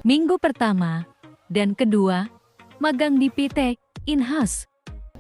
minggu pertama dan kedua, magang di PT In-house.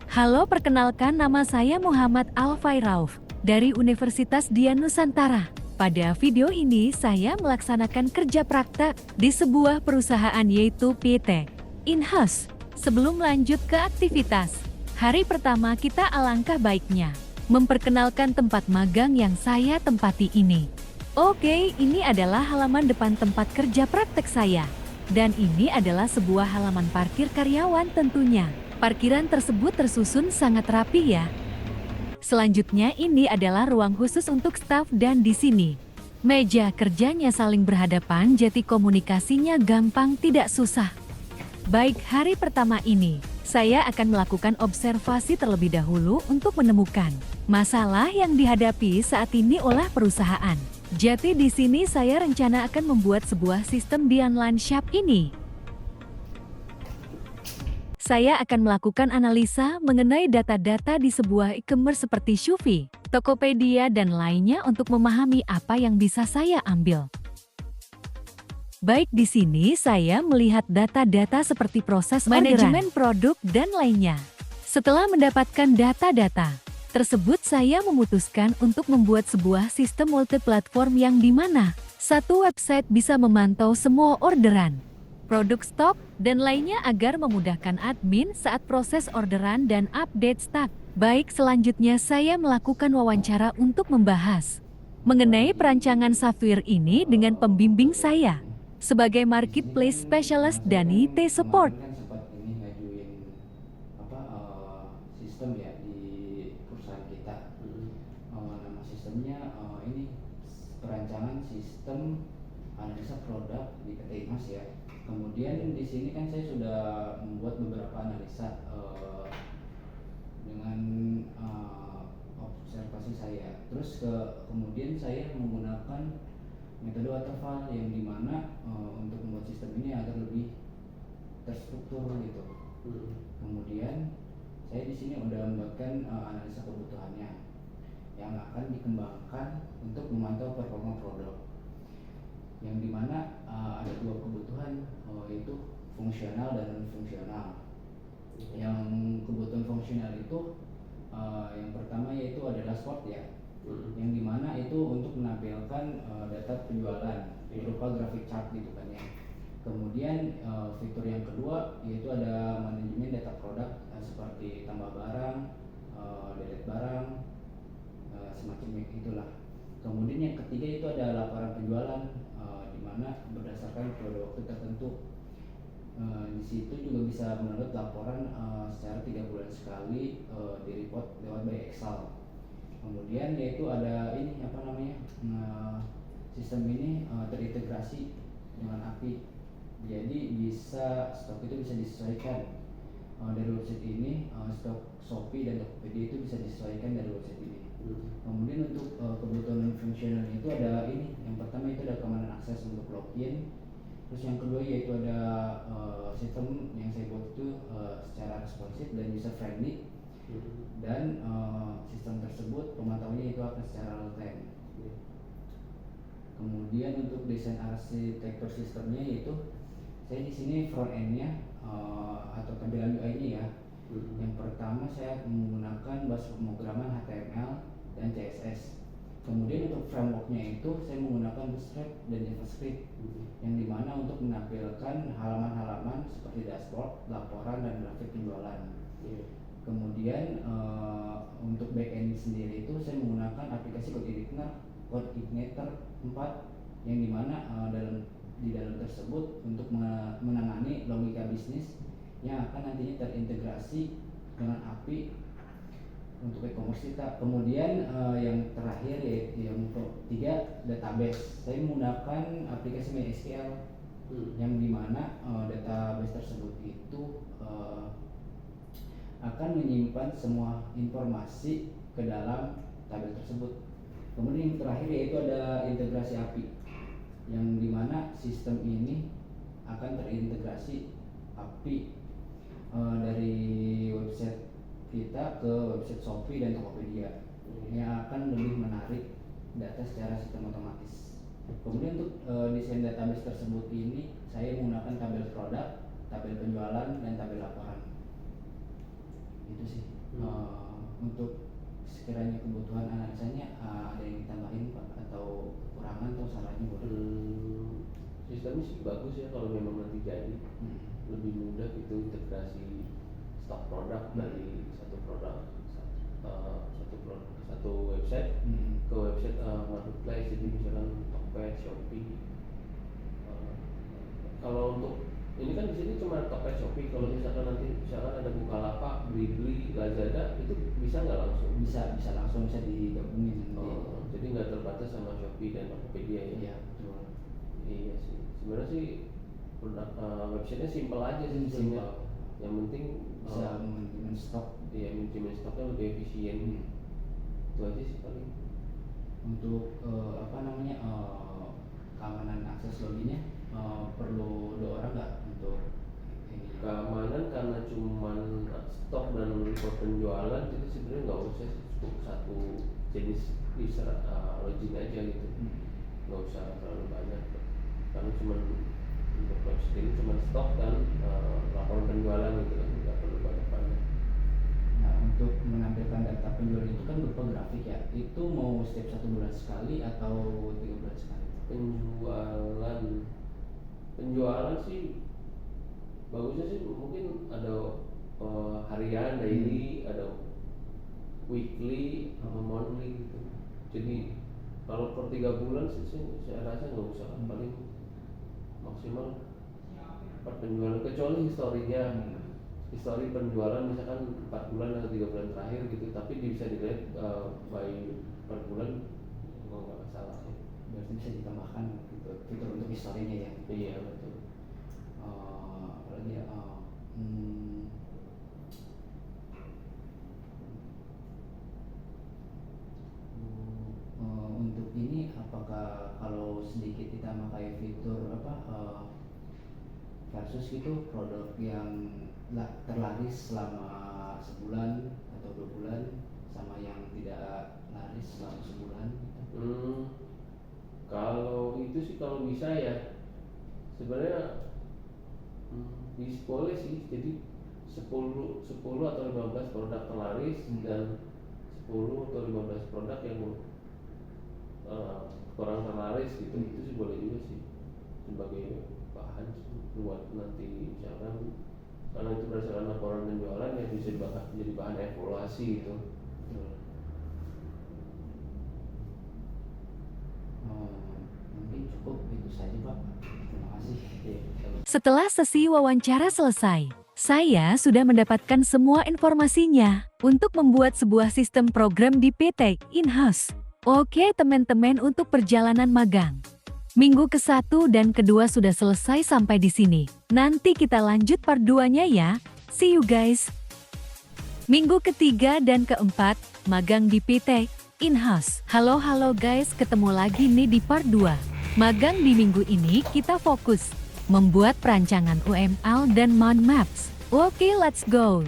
Halo, perkenalkan, nama saya Muhammad Al-Fairauf dari Universitas Dian Nusantara. Pada video ini saya melaksanakan kerja praktek di sebuah perusahaan yaitu PT In-house. Sebelum lanjut ke aktivitas, hari pertama kita alangkah baiknya memperkenalkan tempat magang yang saya tempati ini. Oke, ini adalah halaman depan tempat kerja praktek saya. Dan ini adalah sebuah halaman parkir karyawan tentunya. Parkiran tersebut tersusun sangat rapi ya. Selanjutnya ini adalah ruang khusus untuk staf dan di sini meja kerjanya saling berhadapan, jadi komunikasinya gampang, tidak susah. Baik, hari pertama ini saya akan melakukan observasi terlebih dahulu untuk menemukan masalah yang dihadapi saat ini oleh perusahaan. Jadi di sini saya rencana akan membuat sebuah sistem di online shop ini. Saya akan melakukan analisa mengenai data-data di sebuah e-commerce seperti Shopee, Tokopedia, dan lainnya untuk memahami apa yang bisa saya ambil. Baik, di sini saya melihat data-data seperti proses manajemen produk dan lainnya. Setelah mendapatkan data-data tersebut, saya memutuskan untuk membuat sebuah sistem multi-platform yang dimana satu website bisa memantau semua orderan, produk stok, dan lainnya agar memudahkan admin saat proses orderan dan update stok. Baik, selanjutnya saya melakukan wawancara untuk membahas mengenai perancangan software ini dengan pembimbing saya sebagai marketplace specialist dan IT support. Sistem ya di perusahaan kita. Nama sistemnya ini perancangan sistem analisa produk di PT In-house ya. Kemudian di sini kan saya sudah membuat beberapa analisa dengan observasi saya. Terus kemudian saya menggunakan metode waterfall yang dimana untuk membuat sistem ini agar lebih terstruktur gitu. Kemudian saya di sini udah membuatkan analisa kebutuhannya yang akan dikembangkan untuk memantau performa produk. Yang dimana ada dua kebutuhan, yaitu fungsional dan non fungsional. Yang kebutuhan fungsional itu yang pertama yaitu ada dashboard ya, yang dimana itu untuk menampilkan data penjualan berupa grafik chart gitu kan ya. Kemudian fitur yang kedua yaitu ada manajemen data produk seperti tambah barang, delete barang, semacam itulah. Kemudian yang ketiga itu ada laporan penjualan, di mana berdasarkan periode waktu tertentu. Di situ juga bisa menurut laporan secara 3 bulan sekali di report lewat by Excel. Kemudian yaitu ada ini sistem ini terintegrasi dengan API. Jadi bisa stok itu bisa disesuaikan dari website ini, stok Shopee dan Tokopedia itu bisa disesuaikan dari website ini. Kemudian untuk kebutuhan non fungsional itu ada ini, yang pertama itu ada keamanan akses untuk login. Terus yang kedua yaitu ada sistem yang saya buat itu secara responsif dan user friendly. Dan sistem tersebut pemantauannya itu akan secara real time. Kemudian untuk desain arsitektur sistemnya yaitu saya di sini front end-nya atau tampilan UI-nya ya. Yang pertama saya menggunakan bahasa pemrograman HTML dan CSS. Kemudian untuk framework-nya itu saya menggunakan Bootstrap dan JavaScript, yang dimana untuk menampilkan halaman-halaman seperti dashboard, laporan, dan grafik penjualan. Kemudian untuk backend sendiri itu saya menggunakan aplikasi CodeIgniter 4, yang dimana di dalam tersebut untuk menangani logika bisnis yang akan nantinya terintegrasi dengan API untuk e-commerce kita. Kemudian yang terakhir yaitu yang ketiga, database. Saya menggunakan aplikasi MySQL, yang dimana database tersebut itu akan menyimpan semua informasi ke dalam tabel tersebut. Kemudian yang terakhir yaitu ada integrasi API, yang dimana sistem ini akan terintegrasi API dari website kita ke website Shopee dan Tokopedia, yang akan lebih menarik data secara sistem otomatis. Kemudian untuk desain database tersebut ini saya menggunakan produk, tabel penjualan, dan tabel laporan. Itu sih. Untuk sekiranya kebutuhan analisanya ada yang ditambahin Pak, atau kekurangan atau salahnya boleh. Sistemnya sih bagus ya kalau memang nanti jadi. Lebih mudah gitu integrasi stok produk dari satu website ke website marketplace. Jadi misalkan Tokped, Shopee. Kalau untuk ini kan di sini cuma Tokped, Shopee. Kalau misalkan nanti ada Bukalapak, Blibli, Lazada, itu bisa nggak langsung? Bisa langsung, bisa digabungin. Jadi nggak terbatas sama Shopee dan Tokopedia ya? Iya, betul. Iya sih. Sebenarnya sih produk websitenya simpel aja sih sebenarnya. Yang penting bisa manajemen stok. Iya, manajemen stoknya lebih efisien. Itu aja sih paling. Untuk keamanan akses loginnya perlu 2 orang nggak untuk ini? Keamanan karena cuman stok dan report penjualan, jadi sebenarnya nggak usah, cukup satu jenis user login aja gitu. Nggak usah terlalu banyak karena cuman untuk website ini cuma stok dan laporan penjualan gitu kan, nggak perlu banyak. Nah, untuk menampilkan data penjualan itu kan berupa grafik ya, itu mau setiap 1 bulan sekali atau 3 bulan sekali? Penjualan sih bagusnya sih mungkin ada harian, daily, ada weekly, sama monthly gitu. Jadi kalau per 3 bulan sih saya rasa nggak usah, paling maksimal per penjualan, kecuali histori penjualan misalkan 4 bulan atau 3 bulan terakhir gitu, tapi bisa dilihat by per bulan, nggak masalah sih. Berarti bisa ditambahkan gitu, fitur untuk historinya ya? Iya betul. Apalagi ya, untuk ini apakah kalau sedikit ditambah kayak fitur versus gitu, produk yang terlaris selama sebulan atau 2 bulan sama yang tidak laris selama sebulan gitu. Kalau itu sih kalau bisa ya sebenarnya bisa boleh sih, jadi 10 atau 15 produk terlaris dan 10 atau 15 produk yang kurang terlaris gitu. Itu sih boleh juga sih sebagai bahan buat nanti misalkan, karena itu berdasarkan laporan penjualan yang bisa jadi bahan evaluasi gitu. Mungkin cukup itu saja Pak, terima kasih. Setelah sesi wawancara selesai, saya sudah mendapatkan semua informasinya untuk membuat sebuah sistem program di PT In-house. Oke teman-teman, untuk perjalanan magang minggu ke-1 dan ke-2 sudah selesai sampai di sini. Nanti kita lanjut part 2-nya ya. See you guys. Minggu ke-3 dan ke-4, magang di PT In-house. Halo guys, ketemu lagi nih di part 2. Magang di minggu ini kita fokus membuat perancangan UML dan mind maps. Oke, let's go.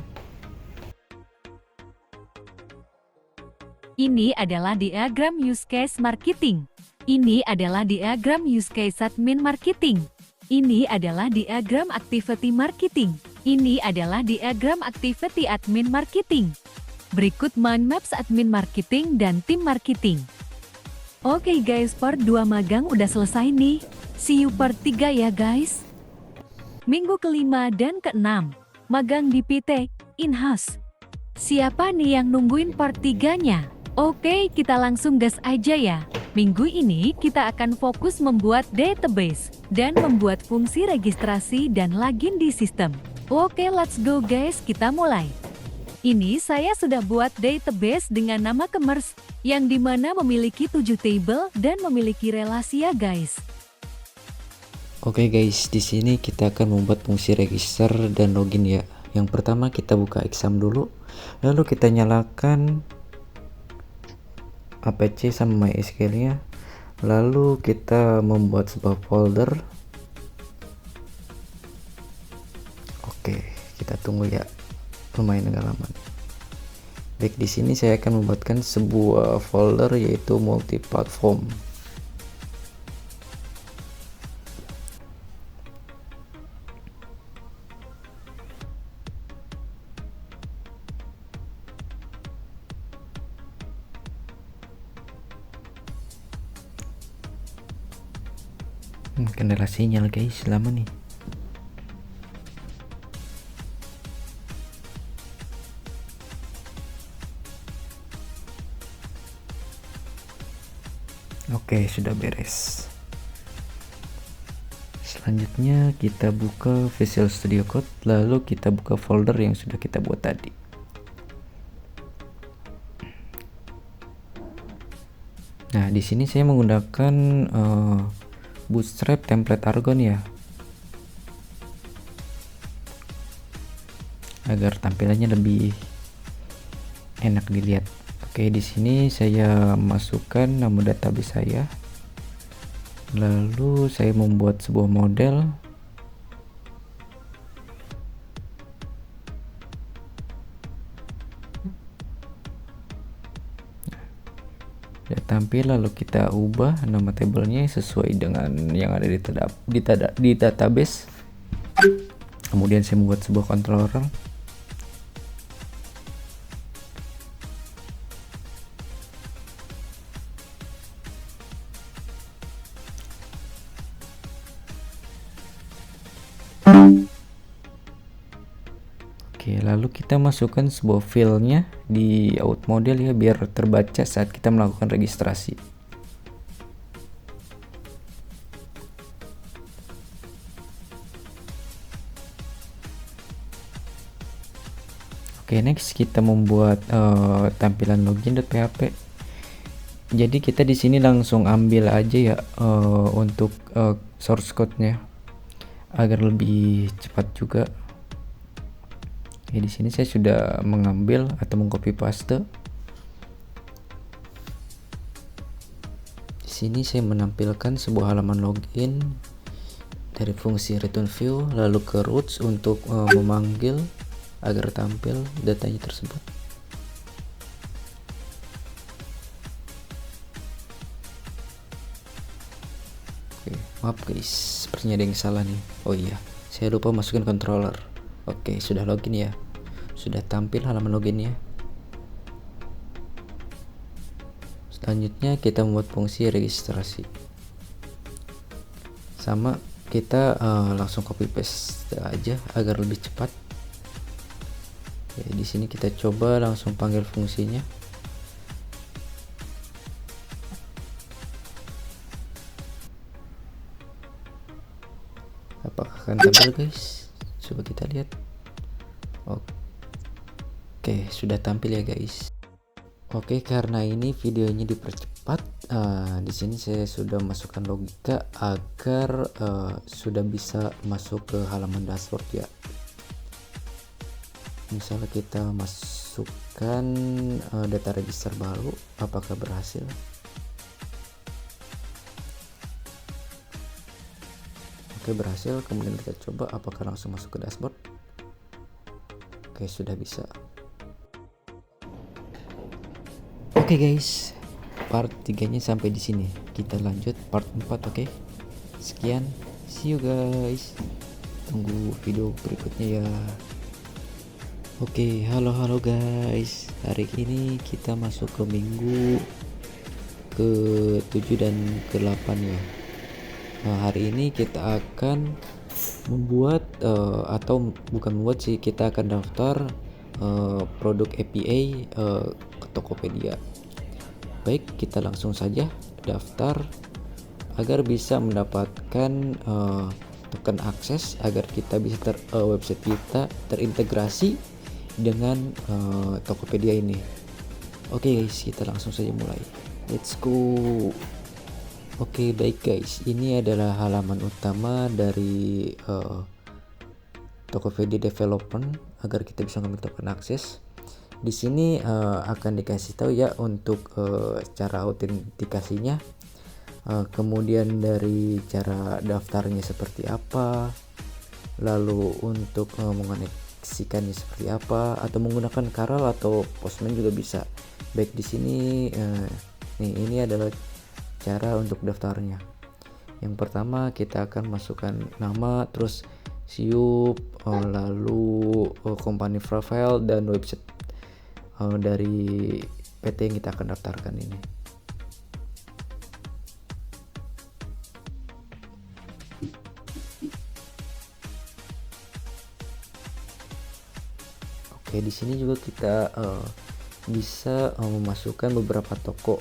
Ini adalah diagram use case marketing. Ini adalah diagram use case admin marketing. Ini adalah diagram activity marketing. Ini adalah diagram activity admin marketing. Berikut mind maps admin marketing dan tim marketing. Oke guys, part 2 magang udah selesai nih. See you part 3 ya guys. Minggu ke-5 dan ke-6, magang di PT In-house. Siapa nih yang nungguin part 3-nya? Oke, kita langsung gas aja ya. Minggu ini kita akan fokus membuat database dan membuat fungsi registrasi dan login di sistem. Oke, let's go guys, kita mulai. Ini saya sudah buat database dengan nama Commerce, yang dimana memiliki 7 table dan memiliki relasi ya guys. Oke guys, di sini kita akan membuat fungsi register dan login ya. Yang pertama kita buka exam dulu, lalu kita nyalakan APC sama MySQL-nya, lalu kita membuat sebuah folder. Oke, kita tunggu ya, lumayan agak lama. Baik, di sini saya akan membuatkan sebuah folder yaitu multi-platform. Kendala sinyal guys lama nih. Oke, sudah beres. Selanjutnya kita buka Visual Studio Code, lalu kita buka folder yang sudah kita buat tadi. Nah, di sini saya menggunakan Bootstrap template Argon ya, agar tampilannya lebih enak dilihat. Oke, di sini saya masukkan nama database saya. Lalu saya membuat sebuah model. Sudah tampil, lalu kita ubah nama tabelnya sesuai dengan yang ada di database. Kemudian saya membuat sebuah controller. Oke, lalu kita masukkan sebuah filenya di out model ya, biar terbaca saat kita melakukan registrasi. Oke, next kita membuat tampilan login.php. Jadi kita di sini langsung ambil aja ya untuk source code-nya agar lebih cepat juga. Oke, di sini saya sudah mengambil atau mengcopy paste. Di sini saya menampilkan sebuah halaman login dari fungsi return view, lalu ke roots untuk memanggil agar tampil datanya tersebut. Oke, maaf guys, sepertinya ada yang salah nih. Oh iya, saya lupa masukin controller. Oke, sudah login ya. Sudah tampil halaman loginnya. Selanjutnya kita membuat fungsi registrasi. Sama, kita langsung copy paste aja agar lebih cepat. Oke, di sini kita coba langsung panggil fungsinya. Apakah akan tampil guys? Coba kita lihat. Oke, sudah tampil ya guys. Oke, karena ini videonya dipercepat, di sini saya sudah masukkan logika agar sudah bisa masuk ke halaman dashboard ya. Misalnya kita masukkan data register baru, apakah berhasil? Oke, berhasil. Kemudian kita coba apakah langsung masuk ke dashboard. Oke, sudah bisa. Oke guys, part 3-nya sampai di sini. Kita lanjut part 4, oke? Sekian, see you guys. Tunggu video berikutnya ya. Oke, halo guys. Hari ini kita masuk ke minggu ke-7 dan ke-8 ya. Nah, hari ini kita akan membuat atau bukan membuat sih, kita akan daftar produk API ke Tokopedia. Baik, kita langsung saja daftar agar bisa mendapatkan token akses agar kita bisa website kita terintegrasi dengan Tokopedia ini. Oke guys, kita langsung saja mulai. Let's go. Oke, baik guys, ini adalah halaman utama dari Tokopedia Development agar kita bisa ngambil token akses. Di sini akan dikasih tahu ya untuk cara autentikasinya, kemudian dari cara daftarnya seperti apa, lalu untuk mengoneksikannya seperti apa, atau menggunakan Caral atau Postman juga bisa. Baik, di sini nih, ini adalah cara untuk daftarnya. Yang pertama kita akan masukkan nama, terus siup, lalu company profile dan website dari PT yang kita akan daftarkan ini. Oke, di sini juga kita bisa memasukkan beberapa toko.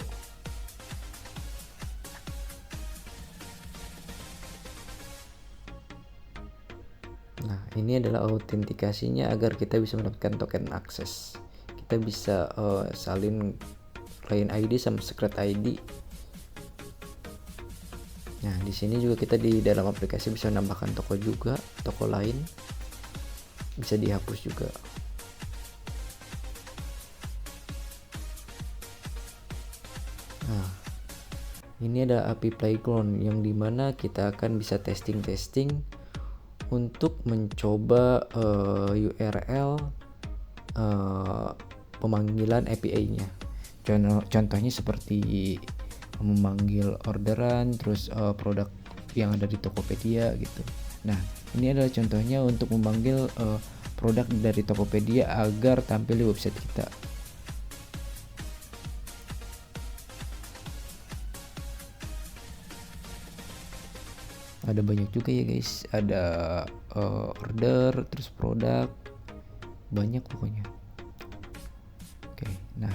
Nah, ini adalah autentikasinya agar kita bisa mendapatkan token akses. Kita bisa salin client ID sama secret ID. Nah, di sini juga kita di dalam aplikasi bisa menambahkan toko juga, toko lain bisa dihapus juga. Nah, ini ada API Playground yang dimana kita akan bisa testing untuk mencoba URL pemanggilan API-nya. Contohnya seperti memanggil orderan, terus produk yang ada di Tokopedia gitu. Nah, ini adalah contohnya untuk memanggil produk dari Tokopedia agar tampil di website kita. Ada banyak juga ya guys, ada order, terus produk, banyak pokoknya. Oke, nah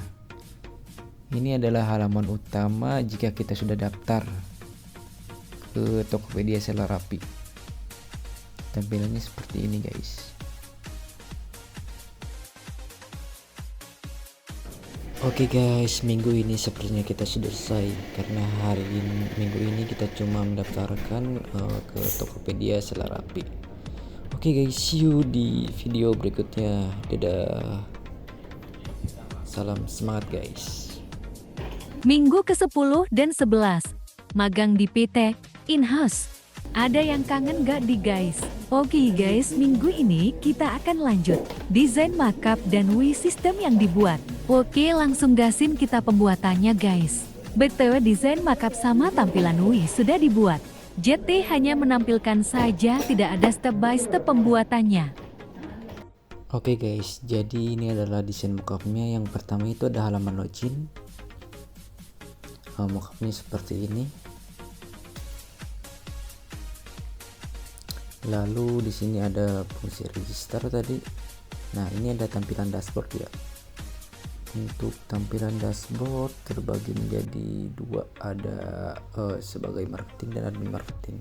ini adalah halaman utama jika kita sudah daftar ke Tokopedia Seller Rapi. Tampilannya seperti ini guys. Oke guys, minggu ini sepertinya kita sudah selesai karena minggu ini kita cuma mendaftarkan ke Tokopedia Seller Rapi. Oke guys, see you di video berikutnya. Dadah. Salam semangat guys. Minggu ke-10 dan 11, magang di PT in-house. Ada yang kangen gak di guys? Oke guys, minggu ini kita akan lanjut desain markup dan UI sistem yang dibuat. Oke, langsung gasin kita pembuatannya guys. BTW desain markup sama tampilan UI sudah dibuat. JT hanya menampilkan saja, tidak ada step by step pembuatannya. Oke guys, jadi ini adalah desain mockupnya. Yang pertama itu ada halaman login. Mockupnya seperti ini. Lalu di sini ada fungsi register tadi. Nah, ini ada tampilan dashboard ya. Untuk tampilan dashboard terbagi menjadi dua, ada sebagai marketing dan admin marketing.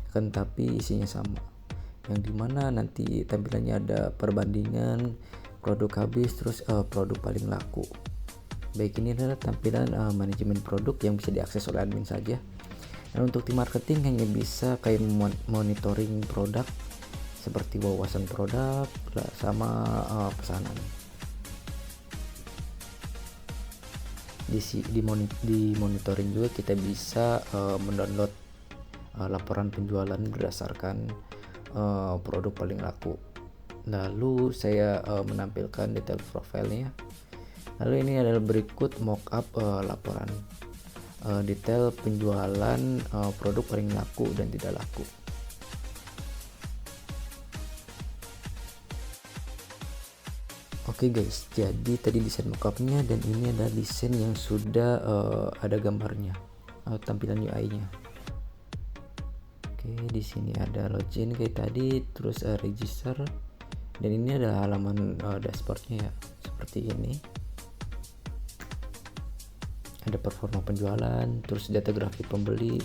Akan tapi isinya sama. Yang dimana nanti tampilannya ada perbandingan produk habis, terus produk paling laku. Baik, ini adalah tampilan manajemen produk yang bisa diakses oleh admin saja. Dan untuk tim marketing hanya bisa kayak monitoring produk seperti wawasan produk sama pesanan. Di monitoring juga kita bisa mendownload laporan penjualan berdasarkan produk paling laku. Lalu saya menampilkan detail profilnya. Lalu ini adalah berikut mockup laporan detail penjualan produk paling laku dan tidak laku. Oke guys, jadi tadi desain mockupnya dan ini adalah desain yang sudah ada gambarnya, tampilan UI-nya. Oke, di sini ada login kayak tadi, terus register, dan ini adalah halaman dashboardnya ya, seperti ini. Ada performa penjualan, terus data grafik pembeli,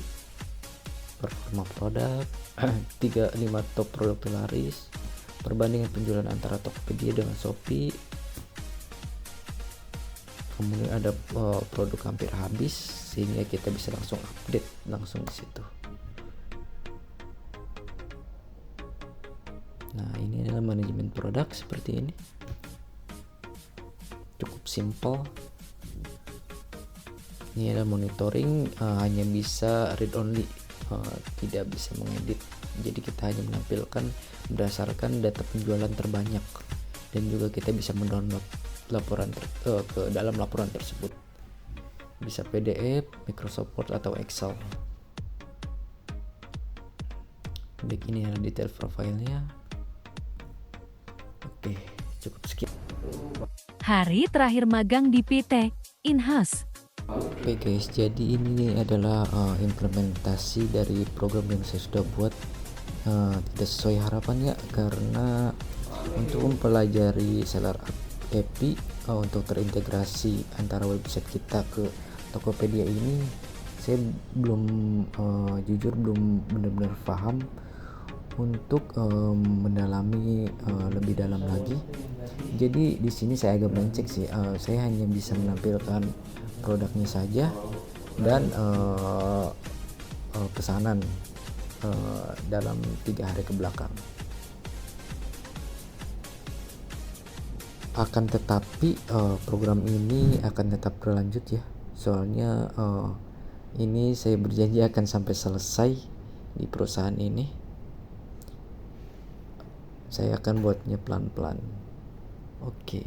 performa produk, 5 top produk terlaris, perbandingan penjualan antara Tokopedia dengan Shopee. Kemudian ada produk hampir habis sehingga kita bisa langsung update langsung di situ. Nah, ini adalah manajemen produk seperti ini. Cukup simple. Ini adalah monitoring, hanya bisa read only, tidak bisa mengedit. Jadi kita hanya menampilkan berdasarkan data penjualan terbanyak, dan juga kita bisa mendownload laporan ke dalam laporan tersebut. Bisa PDF, Microsoft Word atau Excel. Baik, ini adalah detail profilnya. Oke, cukup sekian. Hari terakhir magang di PT in-house. Oke guys, jadi ini adalah implementasi dari program yang saya sudah buat. Tidak sesuai harapan ya, karena Untuk mempelajari seller API untuk terintegrasi antara website kita ke Tokopedia ini, saya belum jujur belum benar-benar paham untuk mendalami lebih dalam lagi. Jadi di sini saya agak melenceng sih. Saya hanya bisa menampilkan produknya saja dan pesanan dalam 3 hari ke belakang. Akan tetapi program ini akan tetap berlanjut ya, soalnya ini saya berjanji akan sampai selesai di perusahaan ini. Saya akan buatnya pelan-pelan. Oke.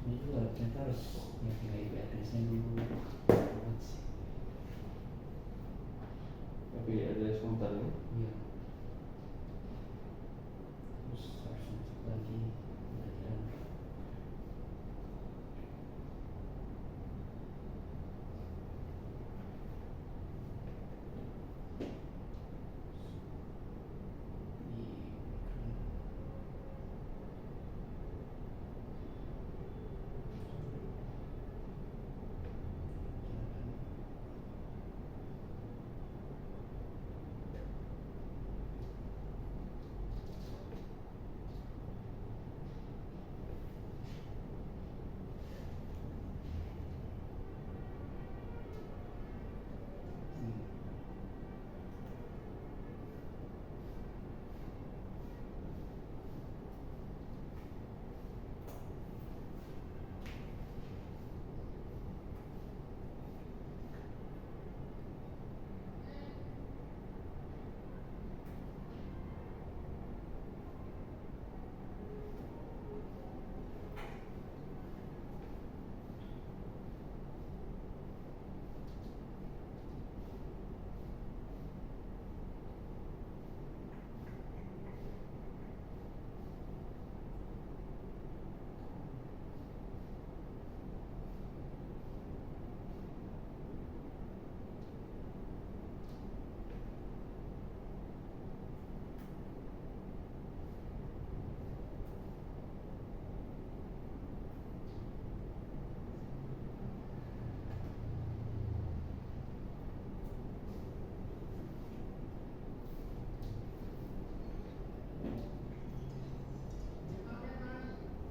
Ini juga ternyata harus ngasih IP addressnya dulu. Tapi ada komputernya. Iya. Terus harus masuk lagi pelajaran.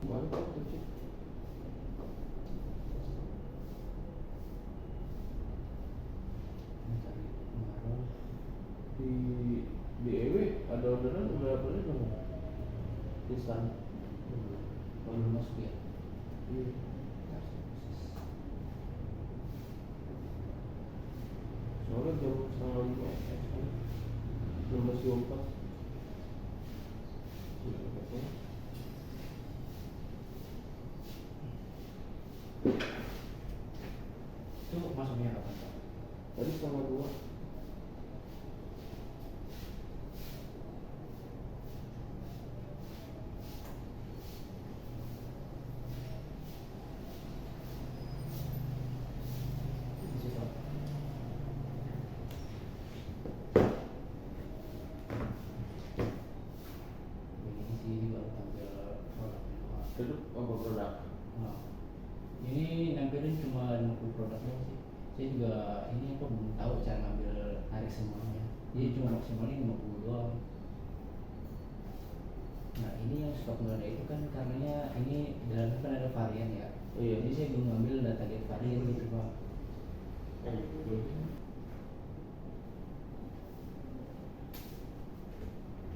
Mantap tuh Cik. Mencari pengaruh. Di EW ada orderan berapa nih dong? Instan. Belum masuk ya. Iya. Soalnya jam 4:30 belum masih 4. Itu masuknya kapan Pak? Tadi 1:30. Masih Pak. Ini sih baru tampil produknya doang. Itu apa produk? Nah, ini nampilin cuma 50 produk doang sih. Saya juga ini apa belum tahu cara ngambil tarik semuanya. Jadi cuma maksimalnya 50 doang. Nah ini yang stok nggak ada itu kan karenanya ini di dalamnya kan ada varian ya. Iya. Jadi saya belum ngambil data get varian gitu Pak.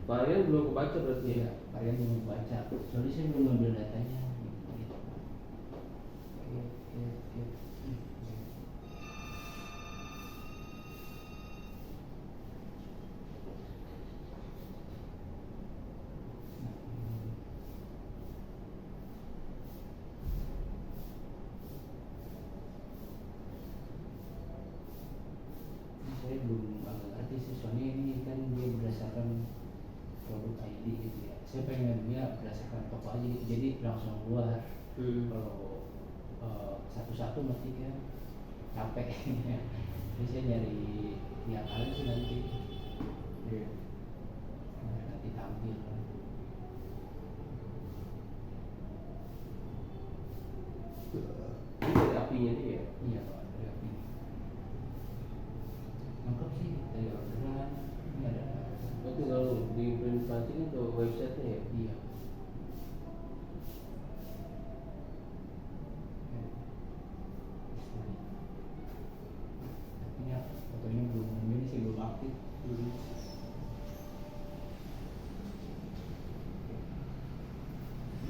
Varian belum kebaca berarti ya? Iya, varian belum baca. Soalnya saya belum ngambil datanya. Gitu. Oke. Saya belum agak ngerti sih soalnya ini kan dia berdasarkan produk ID gitu ya. Saya pengennya berdasarkan toko aja gitu, jadi langsung keluar. Kalau satu-satu mesti kan capek. Jadi saya nyari kalian sih nanti. Nanti tampil. Ini dari apinya dia ya? Iya Pak, dari api. Lengkap sih dari orderan. Ini ada. Oh, tinggal diimplementasikan ke websitenya ya? Iya. Ini fotonya belum ini sih belum aktif.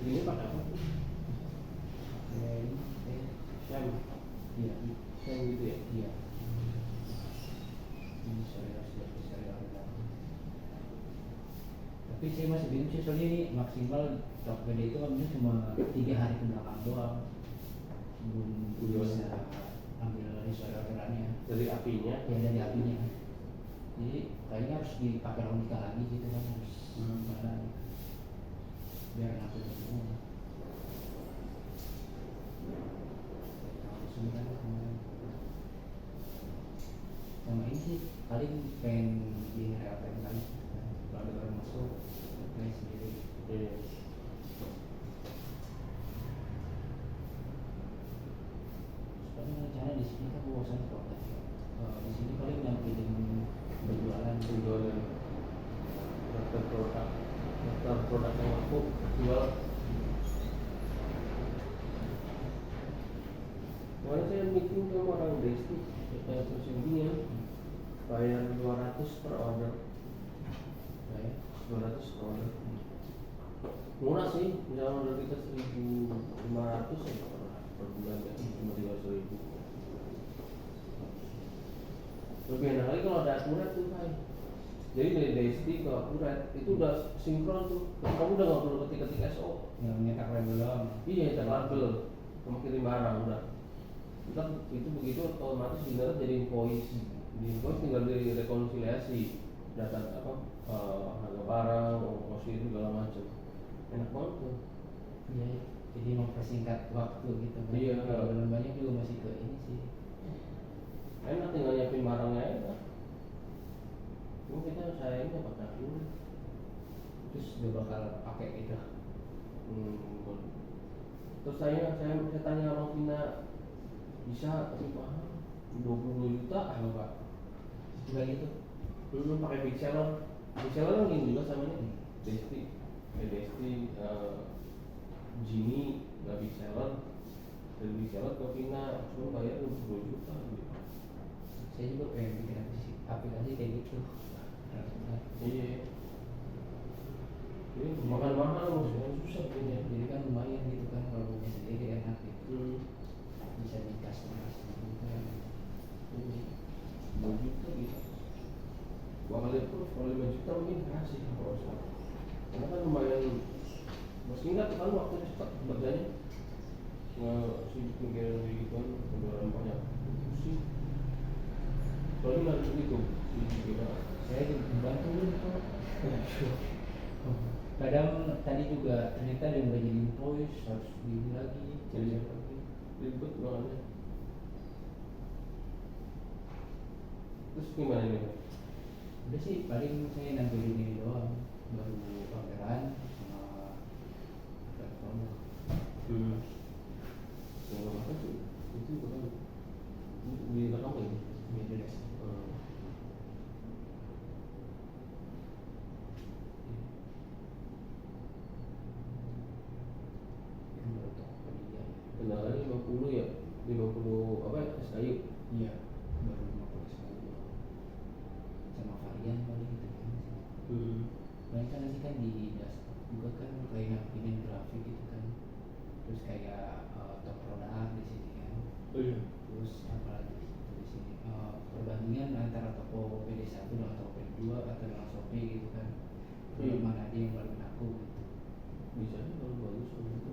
Ini pakai apa? Sham? Iya. Sham gitu ya? Iya. Ini serial. Tapi saya masih bingung sih soalnya ini maksimal Tokopedia itu kan cuma 3 hari ke belakang doang. Belum bisa ambil history orderannya. Dari apinya? Ya dari apinya. Jadi kayaknya harus dipakai logika lagi gitu kan, harus mana gitu. Biar aku semua. Sama ini sih paling pengen di reopen kali kalau ada orang masuk saya sendiri. Soalnya rencana di sini kan bosan kota. Di sini paling nampilin berjualan daftar produk yang aku jual. Kemarin saya meeting sama orang Desti terus intinya bayar 200 per order. Saya 200 per order. Murah sih, misalnya order kita 1.500 ya per bulan ya, cuma 300.000. Lebih enak lagi kalau ada akurat tuh Pak. Jadi dari Desti ke akurat itu udah sinkron tuh. Kamu udah nggak perlu ketik SO. yang nyetak label doang. Iya, nyetak label, kamu kirim barang udah. Ntar itu begitu otomatis benar jadi invoice. Di invoice tinggal direkonsiliasi data harga barang, ongkos itu segala macam. Enak banget tuh. Iya, jadi mempersingkat waktu gitu kan. Iya. Kalau belum banyak juga masih ke ini sih. Enak tinggal nyiapin barangnya aja. Cuma kita sayangnya pakai dulu. Terus udah bakal pakai gitu. Terus saya tanya Novina bisa tapi mahal 22 juta Apa Pak? Juga gitu. pakai big seller kan gini juga sama nih Desti Gini nggak big seller dari big seller ke Vina cuma bayar 22 juta gitu. Saya juga pengen bikin aplikasi kayak gitu. Iya ini makan mahal maksudnya susah punya. Jadi kan lumayan gitu kan kalau punya sendiri enak gitu. Bisa di customize gitu kan. 2 juta bisa. Dua kali terus kalau 5 juta mungkin kasih kalau usah. Karena kan lumayan. Meski nggak kan waktunya cepat kerjanya. Nggak sibuk mikirin kayak gitu kan. Udah banyak pusing. Soalnya nggak begitu. Saya dibantu gitu. Kadang tadi juga ternyata ada yang nggak jadi invoice, harus ini lagi, cari lagi. Ribet banget. Terus gimana nih? Udah sih paling saya nampilin ini doang, baru orderan sama platform. Yang apa tuh? Itu bukan di rekam lagi? Beda deh. Kan baru Tokopedia. Kendalanya 50 ya? 50 apa ya? SKU? Iya, baru 50 sekali. Sama varian paling gitu kan sih. Paling kan nanti kan di juga kan kayak nampilin grafik gitu kan. Terus kayak top produk di sini kan. Terus apa lagi di sini perbandingan antara Tokopedia 1 dengan Tokopedia 2 atau dengan Shopee gitu kan. Produk mana aja yang paling laku gitu. Bisa nih kalau bagus gitu.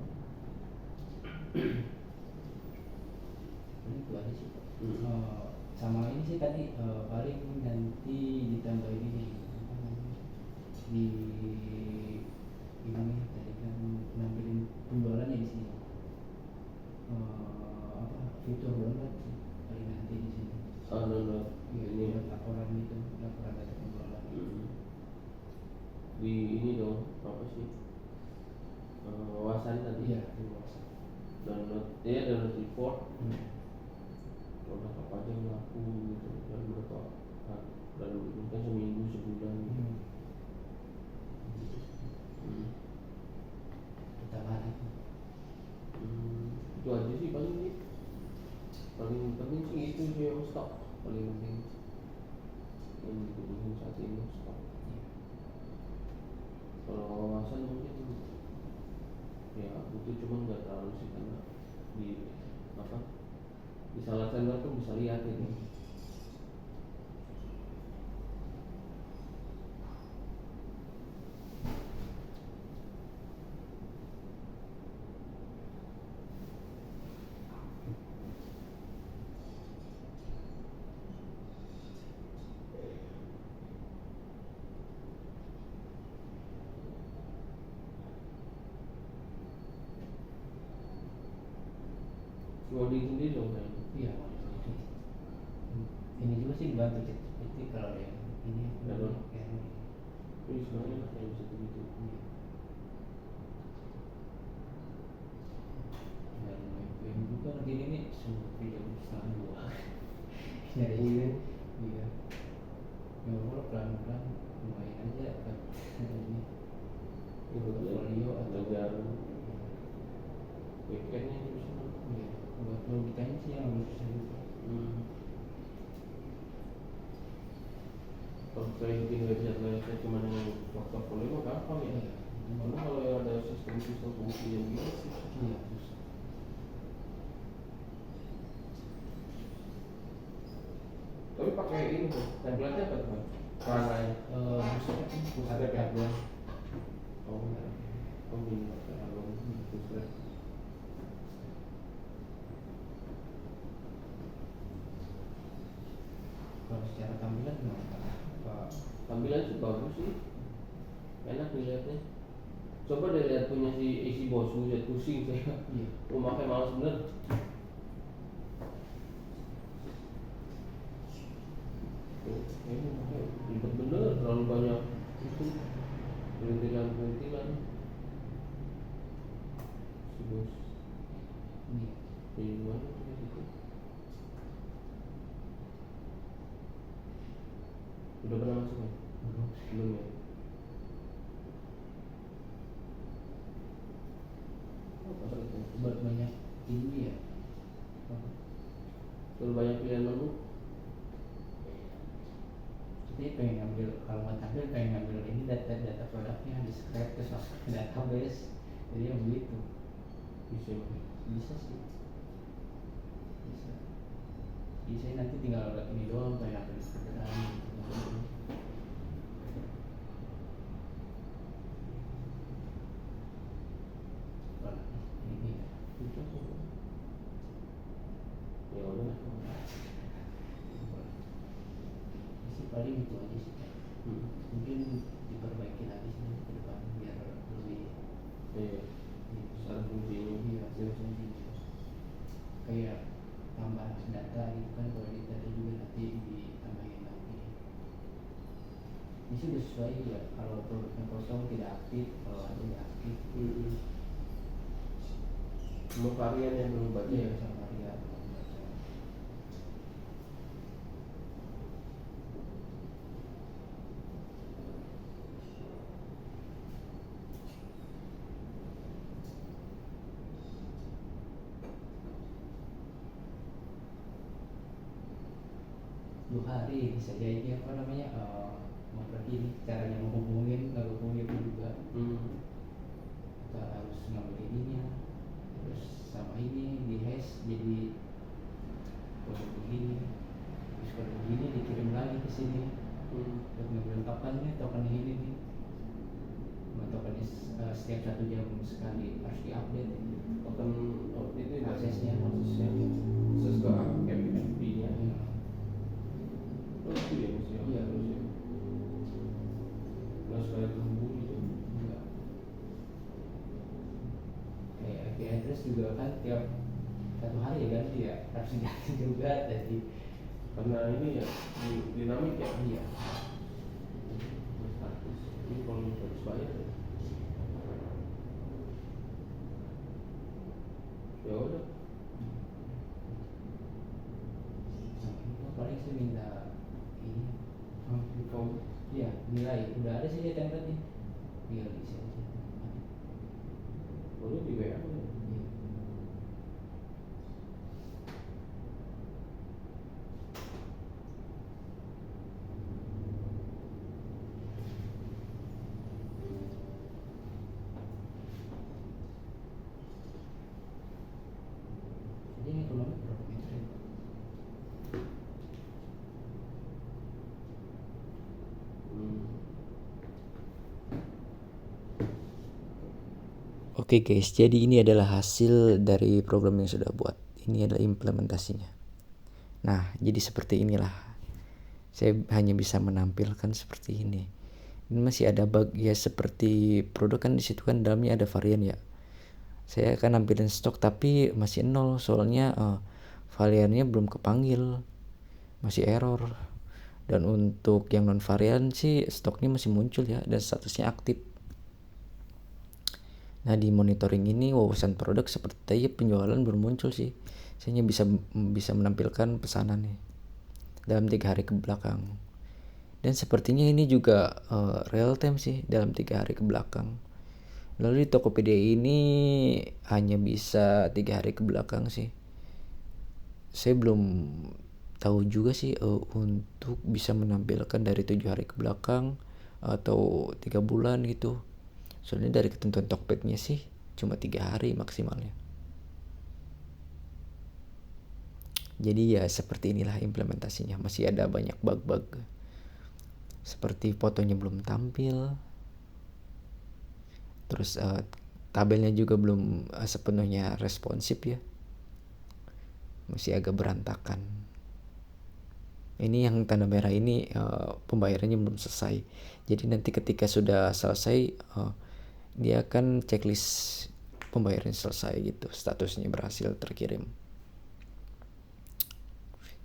Ini itu aja sih. Sama ini sih tadi paling nanti ditambahin ini apa namanya, di ini tadi kan nampilin penjualannya di sini. Iya, di WhatsApp. download report Hmm. produk apa aja yang laku gitu dan berapa dan mungkin seminggu sebulan gitu. Hmm. Hmm. Kita balik. Itu aja sih paling penting sih itu sih yang stok paling penting yang dibutuhin saat ini stok. Kalau wawasan mungkin ya butuh cuma nggak terlalu sih karena di apa di salah satu tuh bisa lihat gitu. Coding sendiri dong kan? Iya, ini juga sih dibantu itu kalau yang ini Error. error. Ini sebenarnya yang bisa begitu. Dan yang juga gini nih suruh video setengah dua. Nyari ini, iya. Ya kalau pelan-pelan lumayan aja dapat ini portfolio atau belajar weekendnya terus. iya buat logikanya sih yang lebih susah juga. Kalau saya bikin website cuma dengan portfolio mah gampang ya. Iya. Karena kalau yang ada sistem pembuktian gitu susah. Iya susah. Tapi pakai ini tuh, template-nya apa tuh? Warnanya. Maksudnya kan Ada pusat kayak tabel. Oh, ini pakai album Bootstrap. Kalau secara tampilan gimana Pak? Tampilan sih bagus sih, enak dilihatnya. Coba deh lihat punya si bos, lihat pusing saya. Iya. Mau pakai malas bener. Ini pakai ribet bener, terlalu banyak itu perintilan si bos. Ini Dari mana tuh itu? Udah pernah masuk kan? belum. Belum ya? Apa itu? Buat banyak ini ya. Terlalu banyak pilihan menu. Jadi pengen ngambil kalau mau tampil pengen ngambil ini data produknya di scrap terus masuk ke database. Jadi yang begitu Bisa bisa sih. Bisa nanti tinggal ini doang pengen ngambil sekarang gitu. Wah, ini ya. Bisa sih. Ya udah. Sih paling itu aja sih. Mungkin diperbaiki lagi sih nanti ke depan biar lebih Iya. Secara fungsinya. iya fungsi kayak tambah data gitu kan kalau di data juga nanti ditambahin lagi. Ini sih udah sesuai ya kalau produknya kosong tidak aktif kalau ada tidak aktif. Semua varian yang belum baca ya. Sama varian. Dua hari bisa jadi apa namanya mau pergi nih caranya menghubungin ngehubungin juga kita harus ngambil ininya terus sama ini di hash jadi kalau begini terus kalau begini dikirim lagi ke sini untuk ngambil tokennya token ini nih token setiap 1 jam sekali harus diupdate Token itu aksesnya akses ke FB-nya. ya. Oh itu ya mesti Iya. harus ya. Nggak sekali terhubung gitu. Enggak. Kayak IP address juga kan tiap 1 hari ya ganti ya harus diganti juga jadi Karena ini ya dinamik ya. iya Status. Ini kalau harus bayar ya. Ya udah. Paling saya minta ini Kamu iya nilai udah ada sih dia template-nya tinggal diisi aja. boleh di WA. Iya. Jadi ini ekonomi berapa meter ya? Oke guys, jadi ini adalah hasil dari program yang sudah buat. Ini adalah implementasinya. Nah, jadi seperti inilah. Saya hanya bisa menampilkan seperti ini. Ini masih ada bug ya, seperti produk kan di situ kan dalamnya ada varian ya. Saya akan nampilin stok tapi masih nol soalnya variannya belum kepanggil. Masih error. Dan untuk yang non varian sih stoknya masih muncul ya dan statusnya aktif. Nah di monitoring ini wawasan produk seperti penjualan belum muncul sih. Saya hanya bisa menampilkan pesanan nih dalam 3 hari ke belakang. Dan sepertinya ini juga real time sih dalam 3 hari ke belakang. Lalu di Tokopedia ini hanya bisa 3 hari ke belakang sih. Saya belum tahu juga sih untuk bisa menampilkan dari 7 hari ke belakang atau 3 bulan gitu. Soalnya dari ketentuan Tokpednya sih cuma 3 hari maksimalnya. Jadi ya seperti inilah implementasinya. Masih ada banyak bug-bug. Seperti fotonya belum tampil. Terus tabelnya juga belum sepenuhnya responsif ya. Masih agak berantakan. Ini yang tanda merah ini pembayarannya belum selesai. Jadi nanti ketika sudah selesai dia akan checklist pembayaran selesai gitu, statusnya berhasil terkirim.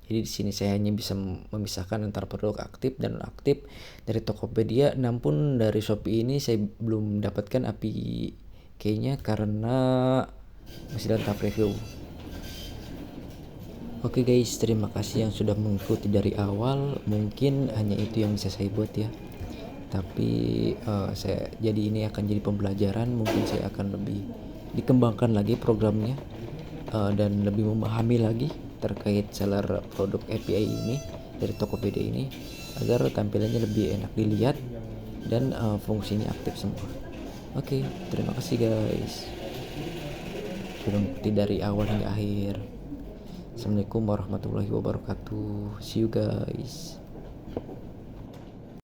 Jadi di sini saya hanya bisa memisahkan antara produk aktif dan non aktif dari Tokopedia. Namun dari Shopee ini saya belum dapatkan API key-nya karena masih dalam tahap review. Oke guys, terima kasih yang sudah mengikuti dari awal. Mungkin hanya itu yang bisa saya buat ya. Tapi jadi ini akan jadi pembelajaran. Mungkin saya akan lebih dikembangkan lagi programnya dan lebih memahami lagi terkait seller produk API ini dari Tokopedia ini agar tampilannya lebih enak dilihat dan fungsinya aktif semua. Oke, terima kasih guys sudah mengikuti dari awal hingga akhir. Assalamualaikum warahmatullahi wabarakatuh. See you guys.